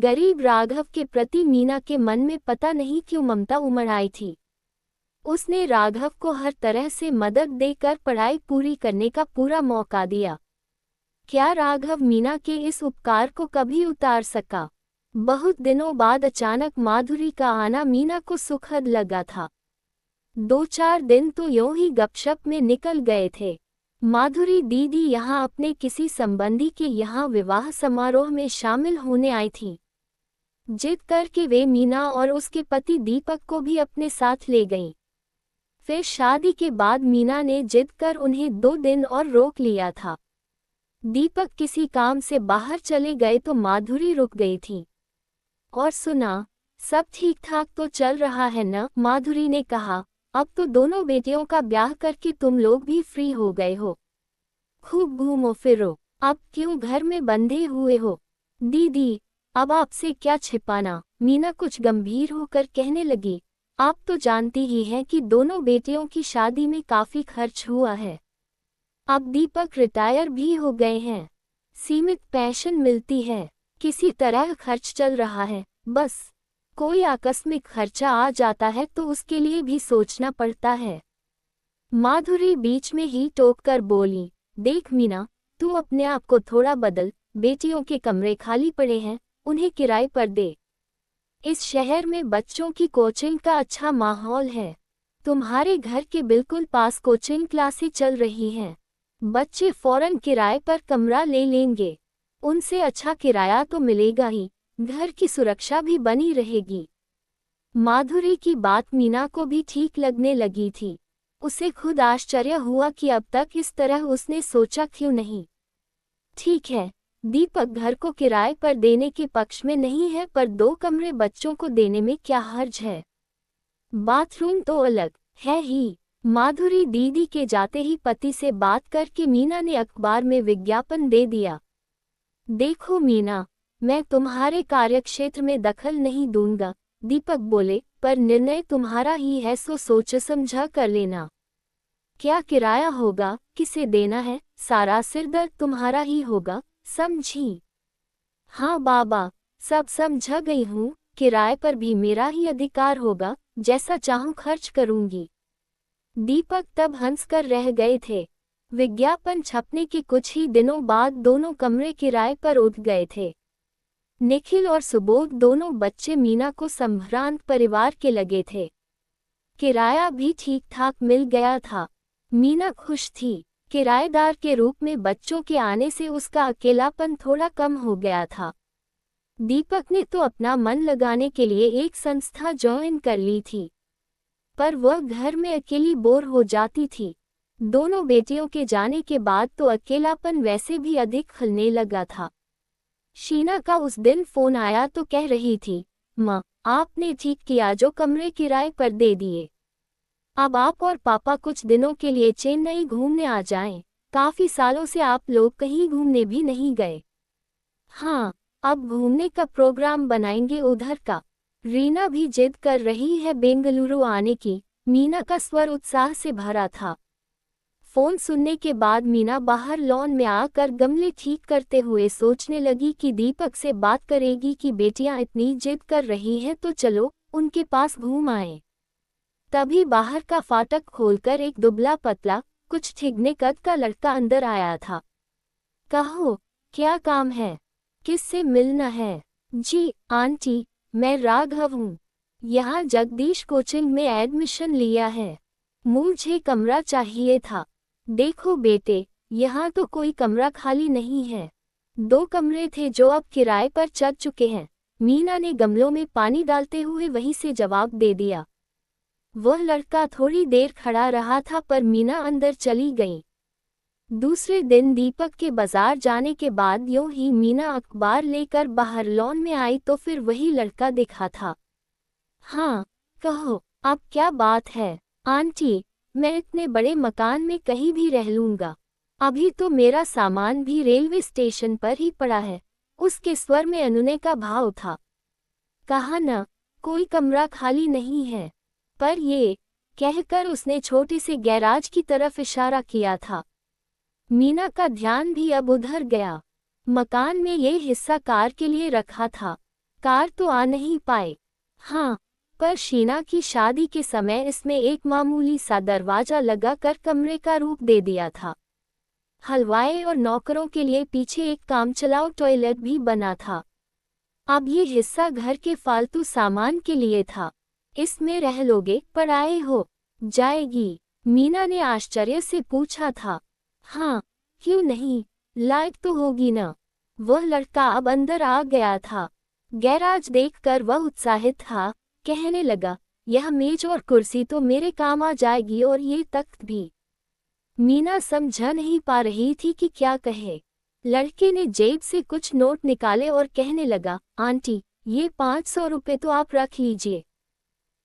गरीब राघव के प्रति मीना के मन में पता नहीं क्यों ममता उमड़ आई थी। उसने राघव को हर तरह से मदद देकर पढ़ाई पूरी करने का पूरा मौका दिया। क्या राघव मीना के इस उपकार को कभी उतार सका? बहुत दिनों बाद अचानक माधुरी का आना मीना को सुखद लगा था। 2-4 दिन तो यूं ही गपशप में निकल गए थे। माधुरी दीदी यहाँ अपने किसी संबंधी के यहाँ विवाह समारोह में शामिल होने आई थी। जिद करके वे मीना और उसके पति दीपक को भी अपने साथ ले गईं। फिर शादी के बाद मीना ने जिद कर उन्हें 2 दिन और रोक लिया था। दीपक किसी काम से बाहर चले गए तो माधुरी रुक गई थी। और सुना, सब ठीक ठाक तो चल रहा है न? माधुरी ने कहा, अब तो दोनों बेटियों का ब्याह करके तुम लोग भी फ्री हो गए हो। खूब घूमो फिरो, अब क्यों घर में बंधे हुए हो? दीदी, अब आपसे क्या छिपाना? मीना कुछ गंभीर होकर कहने लगी, आप तो जानती ही हैं कि दोनों बेटियों की शादी में काफी खर्च हुआ है। अब दीपक रिटायर भी हो गए हैं, सीमित पेंशन मिलती है, किसी तरह खर्च चल रहा है। बस कोई आकस्मिक खर्चा आ जाता है तो उसके लिए भी सोचना पड़ता है। माधुरी बीच में ही टोककर बोली, देख मीना, तू अपने आप को थोड़ा बदल। बेटियों के कमरे खाली पड़े हैं, उन्हें किराए पर दे। इस शहर में बच्चों की कोचिंग का अच्छा माहौल है। तुम्हारे घर के बिल्कुल पास कोचिंग क्लासें चल रही हैं। बच्चे फौरन किराए पर कमरा ले लेंगे। उनसे अच्छा किराया तो मिलेगा ही, घर की सुरक्षा भी बनी रहेगी। माधुरी की बात मीना को भी ठीक लगने लगी थी। उसे खुद आश्चर्य हुआ कि अब तक इस तरह उसने सोचा क्यों नहीं। ठीक है, दीपक घर को किराए पर देने के पक्ष में नहीं है, पर 2 कमरे बच्चों को देने में क्या हर्ज है? बाथरूम तो अलग है ही। माधुरी दीदी के जाते ही पति से बात करके मीना ने अखबार में विज्ञापन दे दिया। देखो मीना, मैं तुम्हारे कार्यक्षेत्र में दखल नहीं दूंगा, दीपक बोले, पर निर्णय तुम्हारा ही है, सो सोच समझा कर लेना। क्या किराया होगा, किसे देना है, सारा सिरदर्द तुम्हारा ही होगा, समझी? हाँ बाबा, सब समझ गई हूँ। किराए पर भी मेरा ही अधिकार होगा, जैसा चाहूँ खर्च करूंगी। दीपक तब हंसकर रह गए थे। विज्ञापन छपने के कुछ ही दिनों बाद दोनों कमरे किराए पर उठ गए थे। निखिल और सुबोध दोनों बच्चे मीना को संभ्रांत परिवार के लगे थे। किराया भी ठीक ठाक मिल गया था। मीना खुश थी। किराएदार के रूप में बच्चों के आने से उसका अकेलापन थोड़ा कम हो गया था। दीपक ने तो अपना मन लगाने के लिए एक संस्था ज्वाइन कर ली थी, पर वह घर में अकेली बोर हो जाती थी। दोनों बेटियों के जाने के बाद तो अकेलापन वैसे भी अधिक खलने लगा था। शीना का उस दिन फोन आया तो कह रही थी, माँ, आपने ठीक किया जो कमरे किराए पर दे दिए। अब आप और पापा कुछ दिनों के लिए चेन्नई घूमने आ जाएं। काफी सालों से आप लोग कहीं घूमने भी नहीं गए। हाँ, अब घूमने का प्रोग्राम बनाएंगे उधर का। रीना भी जिद कर रही है बेंगलुरु आने की। मीना का स्वर उत्साह से भरा था। फोन सुनने के बाद मीना बाहर लॉन में आकर गमले ठीक करते हुए सोचने लगी कि दीपक से बात करेगी कि बेटियां इतनी जिद कर रही हैं तो चलो उनके पास घूम आए। तभी बाहर का फाटक खोलकर एक दुबला पतला, कुछ ठिगने कद का लड़का अंदर आया था। कहो, क्या काम है? किससे मिलना है? जी आंटी, मैं राघव हूँ। यहाँ जगदीश कोचिंग में एडमिशन लिया है। मुझे कमरा चाहिए था। देखो बेटे, यहाँ तो कोई कमरा खाली नहीं है। 2 कमरे थे जो अब किराए पर चढ़ चुके हैं। मीना ने गमलों में पानी डालते हुए वहीं से जवाब दे दिया। वह लड़का थोड़ी देर खड़ा रहा था पर मीना अंदर चली गई। दूसरे दिन दीपक के बाजार जाने के बाद यूं ही मीना अखबार लेकर बाहर लॉन में आई तो फिर वही लड़का दिखा था। हाँ, कहो, अब क्या बात है? आंटी, मैं इतने बड़े मकान में कहीं भी रह लूंगा। अभी तो मेरा सामान भी रेलवे स्टेशन पर ही पड़ा है। उसके स्वर में अनुनय का भाव था। कहा न, कोई कमरा खाली नहीं है। पर ये कहकर उसने छोटे से गैराज की तरफ इशारा किया था। मीना का ध्यान भी अब उधर गया। मकान में ये हिस्सा कार के लिए रखा था। कार तो आ नहीं पाए। हाँ, पर शीना की शादी के समय इसमें एक मामूली सा दरवाजा लगाकर कमरे का रूप दे दिया था। हलवाई और नौकरों के लिए पीछे एक कामचलाऊ टॉयलेट भी बना था। अब ये हिस्सा घर के फालतू सामान के लिए था। इसमें रह लोगे, पढ़ाई हो जाएगी? मीना ने आश्चर्य से पूछा था। हाँ, क्यों नहीं, लायक तो होगी ना। वह लड़का अब अंदर आ गया था। गैराज देखकर वह उत्साहित था, कहने लगा, यह मेज और कुर्सी तो मेरे काम आ जाएगी और ये तख्त भी। मीना समझ नहीं पा रही थी कि क्या कहे। लड़के ने जेब से कुछ नोट निकाले और कहने लगा, आंटी, ये 500 रुपये तो आप रख लीजिए।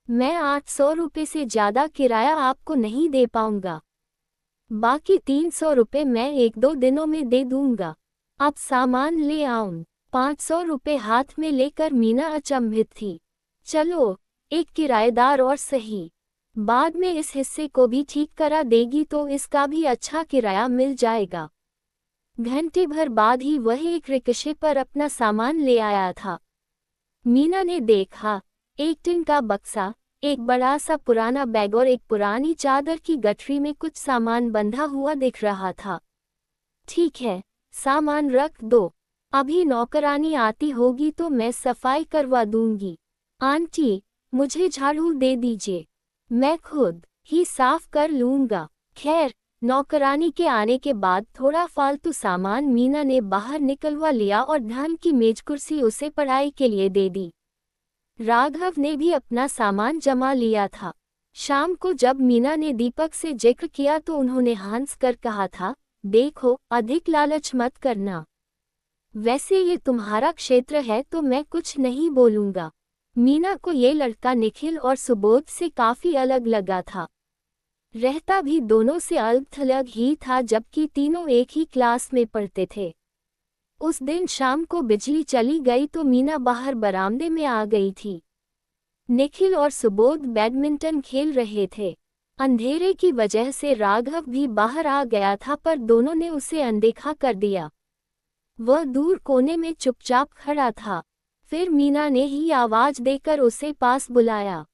मैं 800 रुपये से ज़्यादा किराया आपको नहीं दे पाऊंगा। बाकी 300 रुपये मैं 1-2 दिनों में दे दूंगा। आप सामान ले आऊं। 500 रुपये हाथ में लेकर मीना अचंभित थी। चलो, एक किराएदार और सही। बाद में इस हिस्से को भी ठीक करा देगी तो इसका भी अच्छा किराया मिल जाएगा। घंटे भर बाद ही वह एक रिक्शे पर अपना सामान ले आया था। मीना ने देखा, एक टिन का बक्सा, एक बड़ा सा पुराना बैग और एक पुरानी चादर की गठरी में कुछ सामान बंधा हुआ दिख रहा था। ठीक है, सामान रख दो, अभी नौकरानी आती होगी तो मैं सफाई करवा दूंगी। आंटी, मुझे झाड़ू दे दीजिए, मैं खुद ही साफ कर लूंगा। खैर, नौकरानी के आने के बाद थोड़ा फालतू सामान मीना ने बाहर निकलवा लिया और धान की मेज कुर्सी उसे पढ़ाई के लिए दे दी। राघव ने भी अपना सामान जमा लिया था। शाम को जब मीना ने दीपक से जिक्र किया तो उन्होंने हंस कर कहा था, देखो, अधिक लालच मत करना। वैसे ये तुम्हारा क्षेत्र है तो मैं कुछ नहीं बोलूंगा। मीना को ये लड़का निखिल और सुबोध से काफी अलग लगा था। रहता भी दोनों से अलग ही था, जबकि तीनों एक ही क्लास में पढ़ते थे। उस दिन शाम को बिजली चली गई तो मीना बाहर बरामदे में आ गई थी। निखिल और सुबोध बैडमिंटन खेल रहे थे। अंधेरे की वजह से राघव भी बाहर आ गया था, पर दोनों ने उसे अनदेखा कर दिया। वह दूर कोने में चुपचाप खड़ा था। फिर मीना ने ही आवाज देकर उसे पास बुलाया।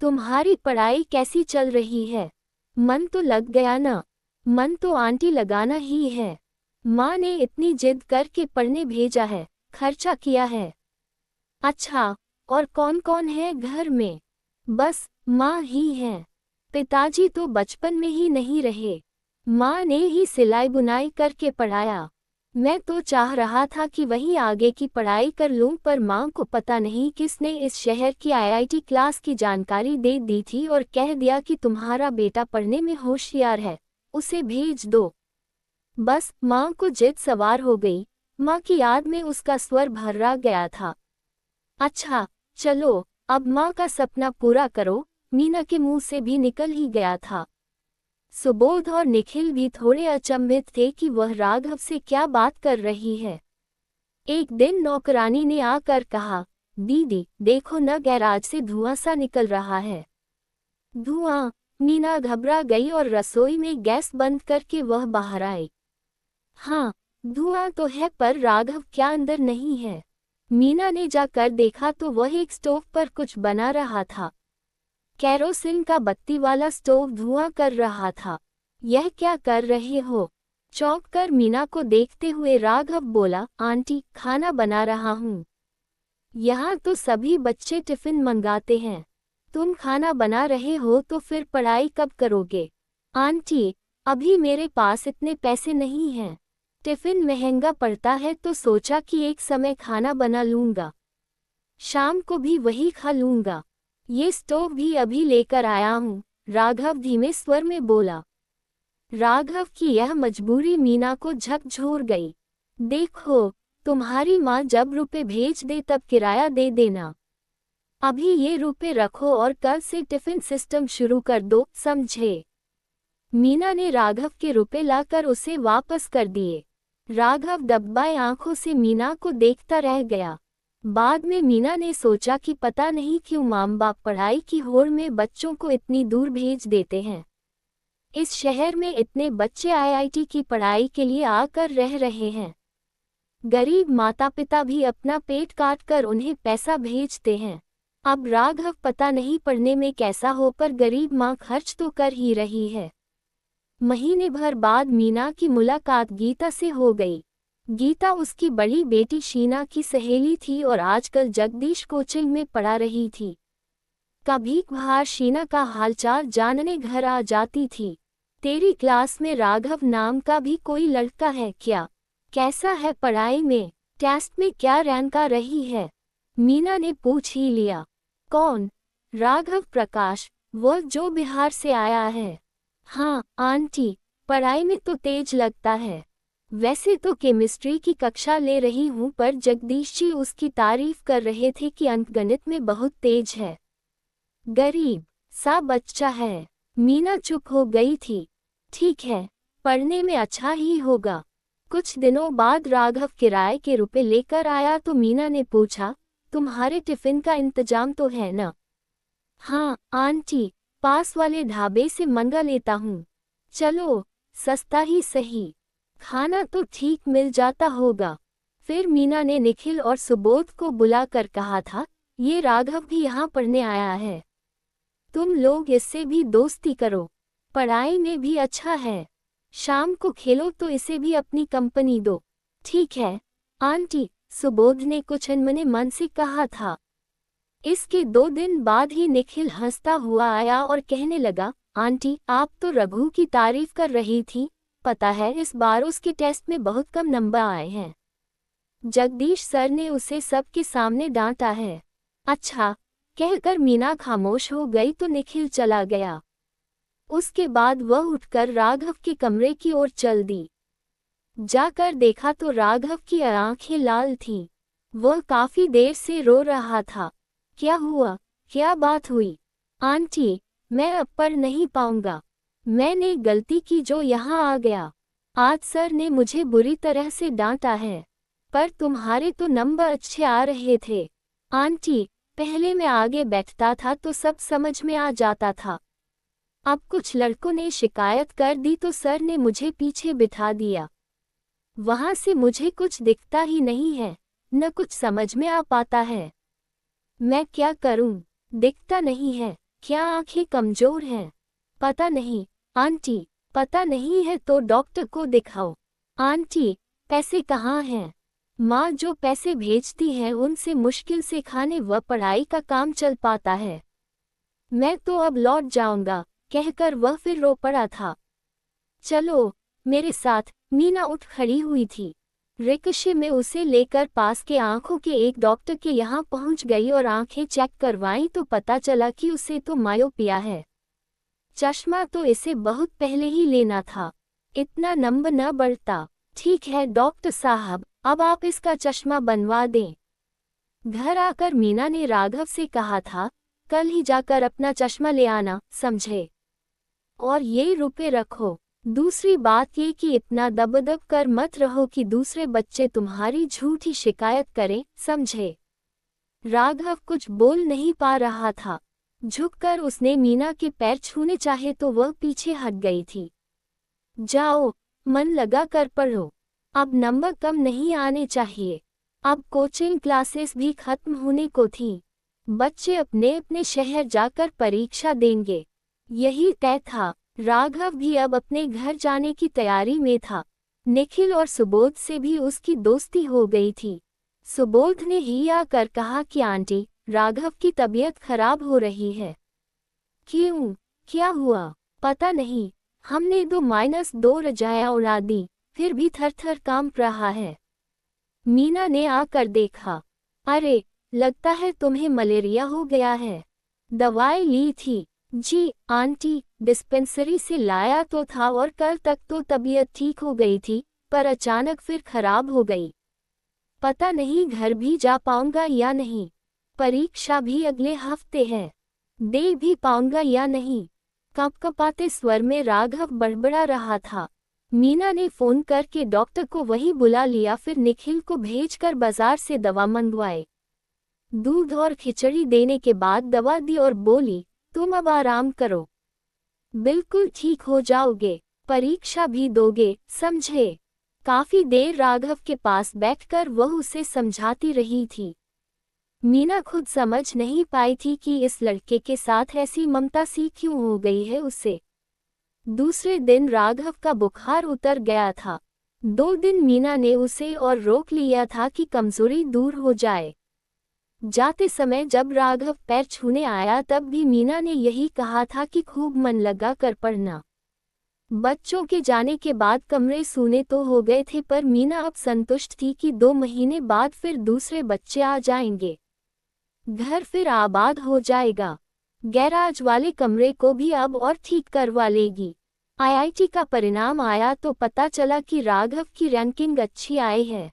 तुम्हारी पढ़ाई कैसी चल रही है? मन तो लग गया ना? मन तो आंटी लगाना ही है। माँ ने इतनी जिद करके पढ़ने भेजा है, खर्चा किया है। अच्छा, और कौन कौन है घर में? बस माँ ही है। पिताजी तो बचपन में ही नहीं रहे। माँ ने ही सिलाई बुनाई करके पढ़ाया। मैं तो चाह रहा था कि वहीं आगे की पढ़ाई कर लूं, पर माँ को पता नहीं किसने इस शहर की आईआईटी क्लास की जानकारी दे दी थी और कह दिया कि तुम्हारा बेटा पढ़ने में होशियार है, उसे भेज दो। बस माँ को जिद सवार हो गई। माँ की याद में उसका स्वर भर्रा गया था। अच्छा, चलो, अब माँ का सपना पूरा करो, मीना के मुंह से भी निकल ही गया था। सुबोध और निखिल भी थोड़े अचंभित थे कि वह राघव से क्या बात कर रही है। एक दिन नौकरानी ने आकर कहा, दीदी देखो न, गैराज से धुआं सा निकल रहा है। धुआं? मीना घबरा गई और रसोई में गैस बंद करके वह बाहर आई। हाँ, धुआं तो है, पर राघव क्या अंदर नहीं है? मीना ने जाकर देखा तो वह एक स्टोव पर कुछ बना रहा था। कैरोसिन का बत्ती वाला स्टोव धुआं कर रहा था। यह क्या कर रहे हो? चौंक कर मीना को देखते हुए राघव बोला, आंटी, खाना बना रहा हूँ। यहाँ तो सभी बच्चे टिफिन मंगाते हैं। तुम खाना बना रहे हो तो फिर पढ़ाई कब करोगे? आंटी, अभी मेरे पास इतने पैसे नहीं हैं। टिफिन महंगा पड़ता है तो सोचा कि एक समय खाना बना लूँगा, शाम को भी वही खा लूँगा। ये स्टोव भी अभी लेकर आया हूँ, राघव धीमे स्वर में बोला। राघव की यह मजबूरी मीना को झकझोर गई। देखो, तुम्हारी माँ जब रुपए भेज दे तब किराया दे देना। अभी ये रुपए रखो और कल से टिफिन सिस्टम शुरू कर दो, समझे? मीना ने राघव के रुपए लाकर उसे वापस कर दिए। राघव दबाए आंखों से मीना को देखता रह गया। बाद में मीना ने सोचा कि पता नहीं क्यों माँ बाप पढ़ाई की होड़ में बच्चों को इतनी दूर भेज देते हैं। इस शहर में इतने बच्चे आईआईटी की पढ़ाई के लिए आकर रह रहे हैं। गरीब माता पिता भी अपना पेट काट कर उन्हें पैसा भेजते हैं। अब राघव पता नहीं पढ़ने में कैसा हो, पर गरीब माँ खर्च तो कर ही रही है। महीने भर बाद मीना की मुलाकात गीता से हो गई। गीता उसकी बड़ी बेटी शीना की सहेली थी और आजकल जगदीश कोचिंग में पढ़ा रही थी। कभी कभार शीना का हालचाल जानने घर आ जाती थी। तेरी क्लास में राघव नाम का भी कोई लड़का है क्या? कैसा है पढ़ाई में? टेस्ट में क्या रैंक आ रही है? मीना ने पूछ ही लिया। कौन? राघव प्रकाश, वो जो बिहार से आया है। हाँ आंटी, पढ़ाई में तो तेज लगता है। वैसे तो केमिस्ट्री की कक्षा ले रही हूँ, पर जगदीश जी उसकी तारीफ कर रहे थे कि अंकगणित में बहुत तेज है। गरीब सा बच्चा है। मीना चुप हो गई थी। ठीक है, पढ़ने में अच्छा ही होगा। कुछ दिनों बाद राघव किराए के रुपए लेकर आया तो मीना ने पूछा, तुम्हारे टिफिन का इंतजाम तो है ना? हाँ आंटी, पास वाले ढाबे से मंगा लेता हूँ। चलो, सस्ता ही सही, खाना तो ठीक मिल जाता होगा। फिर मीना ने निखिल और सुबोध को बुलाकर कहा था, ये राघव भी यहाँ पढ़ने आया है, तुम लोग इससे भी दोस्ती करो, पढ़ाई में भी अच्छा है। शाम को खेलो तो इसे भी अपनी कंपनी दो। ठीक है आंटी, सुबोध ने कुछ अनमने मन से कहा था। इसके 2 दिन बाद ही निखिल हंसता हुआ आया और कहने लगा, आंटी आप तो रघु की तारीफ कर रही थी, पता है इस बार उसके टेस्ट में बहुत कम नंबर आए हैं। जगदीश सर ने उसे सबके सामने डांटा है। अच्छा, कहकर मीना खामोश हो गई तो निखिल चला गया। उसके बाद वह उठकर राघव के कमरे की ओर चल दी। जाकर देखा तो राघव की आंखें लाल थीं। वह काफी देर से रो रहा था। क्या हुआ? क्या बात हुई? आंटी, मैं अब पढ़ नहीं पाऊंगा। मैंने गलती की जो यहाँ आ गया। आज सर ने मुझे बुरी तरह से डांटा है, पर तुम्हारे तो नंबर अच्छे आ रहे थे। आंटी, पहले मैं आगे बैठता था तो सब समझ में आ जाता था। अब कुछ लड़कों ने शिकायत कर दी तो सर ने मुझे पीछे बिठा दिया। वहां से मुझे कुछ दिखता ही नहीं है, न कुछ समझ में आ पाता है। मैं क्या करूं? दिखता नहीं है। क्या आंखें कमजोर हैं? पता नहीं। आंटी, पता नहीं है तो डॉक्टर को दिखाओ। आंटी, पैसे कहाँ हैं? माँ जो पैसे भेजती है उनसे मुश्किल से खाने व पढ़ाई का काम चल पाता है। मैं तो अब लौट जाऊंगा, कहकर वह फिर रो पड़ा था। चलो मेरे साथ, मीना उठ खड़ी हुई थी। रिक्शे में उसे लेकर पास के आंखों के एक डॉक्टर के यहाँ पहुंच गई और आंखें चेक करवाईं तो पता चला कि उसे तो मायोपिया है। चश्मा तो इसे बहुत पहले ही लेना था, इतना नंबर न बढ़ता। ठीक है डॉक्टर साहब, अब आप इसका चश्मा बनवा दें। घर आकर मीना ने राघव से कहा था, कल ही जाकर अपना चश्मा ले आना, समझे? और ये रुपए रखो। दूसरी बात ये कि इतना दबदब कर मत रहो कि दूसरे बच्चे तुम्हारी झूठी शिकायत करें, समझे? राघव कुछ बोल नहीं पा रहा था। झुककर उसने मीना के पैर छूने चाहे तो वह पीछे हट गई थी। जाओ, मन लगा कर पढ़ो, अब नंबर कम नहीं आने चाहिए। अब कोचिंग क्लासेस भी खत्म होने को थी। बच्चे अपने अपने शहर जाकर परीक्षा देंगे, यही तय था। राघव भी अब अपने घर जाने की तैयारी में था। निखिल और सुबोध से भी उसकी दोस्ती हो गई थी। सुबोध ने ही आकर कहा कि आंटी, राघव की तबीयत खराब हो रही है। क्यों? क्या हुआ? पता नहीं, हमने 2-2 रजाया उड़ा दी, फिर भी थर थर कांप रहा है। मीना ने आकर देखा। अरे, लगता है तुम्हें मलेरिया हो गया है। दवाई ली थी? जी आंटी, डिस्पेंसरी से लाया तो था और कल तक तो तबीयत ठीक हो गई थी, पर अचानक फिर खराब हो गई। पता नहीं घर भी जा पाऊंगा या नहीं। परीक्षा भी अगले हफ्ते है, दे भी पाऊंगा या नहीं। कपकपाते स्वर में राघव बड़बड़ा रहा था। मीना ने फोन करके डॉक्टर को वहीं बुला लिया, फिर निखिल को भेजकर बाजार से दवा मंगवाए। दूध और खिचड़ी देने के बाद दवा दी और बोली, तुम अब आराम करो, बिल्कुल ठीक हो जाओगे, परीक्षा भी दोगे, समझे? काफी देर राघव के पास बैठकर वह उसे समझाती रही थी। मीना खुद समझ नहीं पाई थी कि इस लड़के के साथ ऐसी ममता सी क्यों हो गई है उसे। दूसरे दिन राघव का बुखार उतर गया था। 2 दिन मीना ने उसे और रोक लिया था कि कमजोरी दूर हो जाए। जाते समय जब राघव पैर छूने आया तब भी मीना ने यही कहा था कि खूब मन लगा कर पढ़ना। बच्चों के जाने के बाद कमरे सूने तो हो गए थे, पर मीना अब संतुष्ट थी कि 2 महीने बाद फिर दूसरे बच्चे आ जाएंगे। घर फिर आबाद हो जाएगा। गैराज वाले कमरे को भी अब और ठीक करवा लेगी। आईआईटी का परिणाम आया तो पता चला कि राघव की रैंकिंग अच्छी आई है।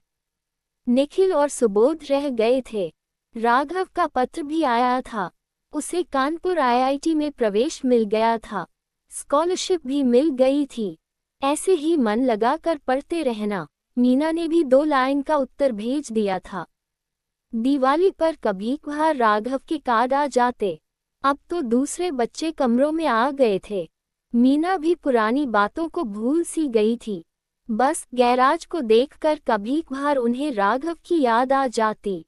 निखिल और सुबोध रह गए थे। राघव का पत्र भी आया था। उसे कानपुर आईआईटी में प्रवेश मिल गया था। स्कॉलरशिप भी मिल गई थी। ऐसे ही मन लगाकर पढ़ते रहना। मीना ने भी 2 लाइन का उत्तर भेज दिया था। दिवाली पर कभी कभार राघव के कार्ड आ जाते। अब तो दूसरे बच्चे कमरों में आ गए थे। मीना भी पुरानी बातों को भूल सी गई थी। बस गैराज को देखकर कभी कभार उन्हें राघव की याद आ जाती।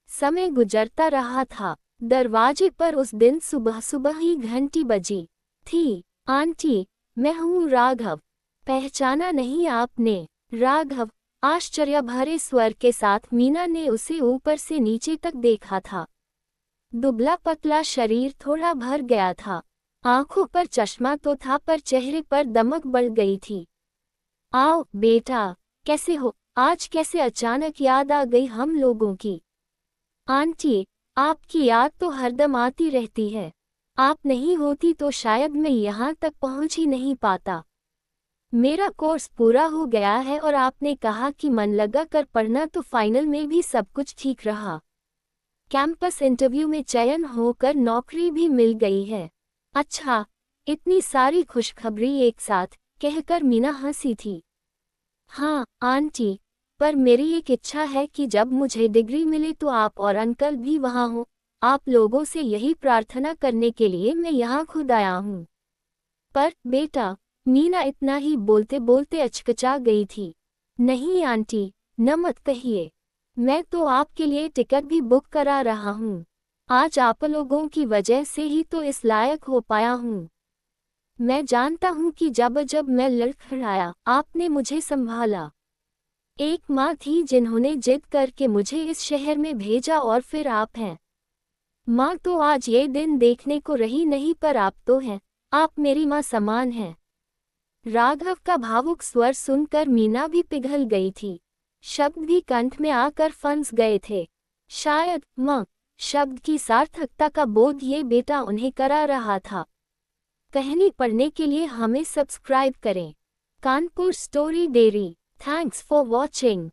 समय गुजरता रहा था। दरवाजे पर उस दिन सुबह सुबह ही घंटी बजी थी। आंटी, मैं हूँ राघव। पहचाना नहीं आपने? राघव, आश्चर्य भरे स्वर के साथ मीना ने उसे ऊपर से नीचे तक देखा था। दुबला पतला शरीर थोड़ा भर गया था। आंखों पर चश्मा तो था, पर चेहरे पर दमक बढ़ गई थी। आओ बेटा, कैसे हो? आज कैसे अचानक याद आ गई हम लोगों की? आंटी, आपकी याद तो हरदम आती रहती है। आप नहीं होती तो शायद मैं यहाँ तक पहुँच ही नहीं पाता। मेरा कोर्स पूरा हो गया है और आपने कहा कि मन लगा कर पढ़ना, तो फाइनल में भी सब कुछ ठीक रहा। कैंपस इंटरव्यू में चयन होकर नौकरी भी मिल गई है। अच्छा, इतनी सारी खुशखबरी एक साथ, कहकर मीना हंसी थी। हाँ आंटी, पर मेरी एक इच्छा है कि जब मुझे डिग्री मिले तो आप और अंकल भी वहाँ हो। आप लोगों से यही प्रार्थना करने के लिए मैं यहाँ खुद आया हूँ। पर बेटा, मीना इतना ही बोलते बोलते अचकचा गई थी। नहीं आंटी, न मत कहिए। मैं तो आपके लिए टिकट भी बुक करा रहा हूँ। आज आप लोगों की वजह से ही तो इस लायक हो पाया हूँ। मैं जानता हूँ कि जब जब मैं लड़खड़ाया आपने मुझे संभाला। एक माँ थी जिन्होंने जिद करके मुझे इस शहर में भेजा, और फिर आप हैं। माँ तो आज ये दिन देखने को रही नहीं, पर आप तो हैं। आप मेरी माँ समान हैं। राघव का भावुक स्वर सुनकर मीना भी पिघल गई थी। शब्द भी कंठ में आकर फंस गए थे। शायद माँ शब्द की सार्थकता का बोध ये बेटा उन्हें करा रहा था। कहानी पढ़ने के लिए हमें सब्सक्राइब करें। Kanpur story dairy. Thanks for watching.